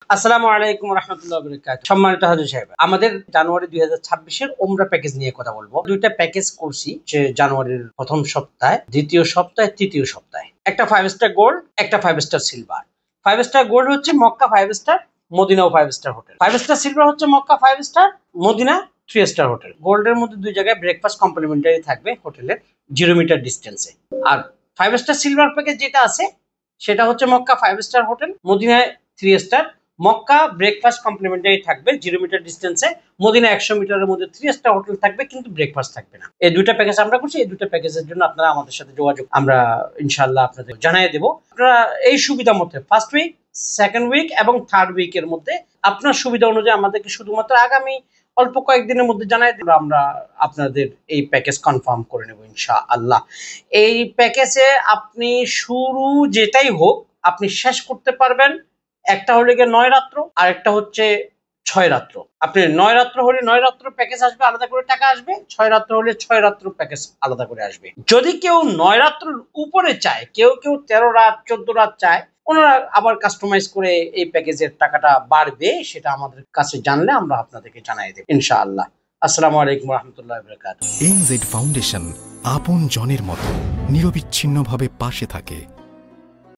আসসালামু আলাইকুম রাহমাতুল্লাহি ওয়া বারাকাতুহু। সম্মানিত হাজী সাহেব, আমাদের জানুয়ারি 2026 এর ওমরা প্যাকেজ নিয়ে কথা বলবো। দুইটা প্যাকেজ করছি, যে জানুয়ারির প্রথম সপ্তাহে, দ্বিতীয় সপ্তাহে, তৃতীয় সপ্তাহে। একটা 5 স্টার গোল্ড, একটা 5 স্টার সিলভার। 5 স্টার গোল্ড হচ্ছে মক্কা 5 স্টার, মদিনাও 5 স্টার হোটেল। 5 স্টার সিলভার হচ্ছে Mecca 5 star, Medina 3 star hotel. গোল্ডের মধ্যে দুই জায়গায় ব্রেকফাস্ট কমপ্লিমেন্টারি থাকবে হোটেলের 0 মিটার ডিস্টেন্সে। আর 5 স্টার সিলভার প্যাকেজ যেটা আছে সেটা হচ্ছে মক্কা 5 স্টার হোটেল, মদিনায় 3 স্টার। মক্কা ব্রেকফাস্ট কমপ্লিমেন্টারি থাকবে 0 মিটার ডিস্টেন্সে, মদিনা 100 মিটারের মধ্যে 3 স্টার হোটেল থাকবে, কিন্তু ব্রেকফাস্ট থাকবে না। এই দুইটা প্যাকেজ আমরা করছি। এই দুইটা প্যাকেজের জন্য আপনারা আমাদের সাথে যোগাযোগ, আমরা ইনশাআল্লাহ আপনাদের জানিয়ে দেব। আপনারা এই সুবিধা মতে ফার্স্ট উইক, সেকেন্ড উইক এবং থার্ড উইকের মধ্যে আপনার সুবিধা অনুযায়ী আমাদেরকে শুধুমাত্র আগামী অল্প কয়েকদিনের মধ্যে জানাই দেব, আমরা আপনাদের এই প্যাকেজ কনফার্ম করে নেব ইনশাআল্লাহ। এই প্যাকেজে আপনি শুরু যেটাই হোক আপনি শেষ করতে পারবেন। একটা হলে গিয়ে 9 রাত্র, আর একটা হচ্ছে 6 রাত্র। আপনি 9 রাত্র হলে 9 রাত্র প্যাকেজ আসবে, আলাদা করে টাকা আসবে। 6 রাত্র হলে 6 রাত্র প্যাকেজ আলাদা করে আসবে। যদি কেউ 9 রাত্রের উপরে চায়, কেউ 13 রাত 14 রাত চায়, ওনারা আবার কাস্টমাইজ করে এই প্যাকেজের টাকাটা বাড়বে, সেটা আমাদের কাছে জানলে আমরা আপনাদেরকে জানাই দেব ইনশাআল্লাহ। আসসালামু আলাইকুম রাহমাতুল্লাহি ওয়া বারাকাতুহু। এনজেড ফাউন্ডেশন আপন জনের মতো নিরবিচ্ছিন্নভাবে পাশে থাকে।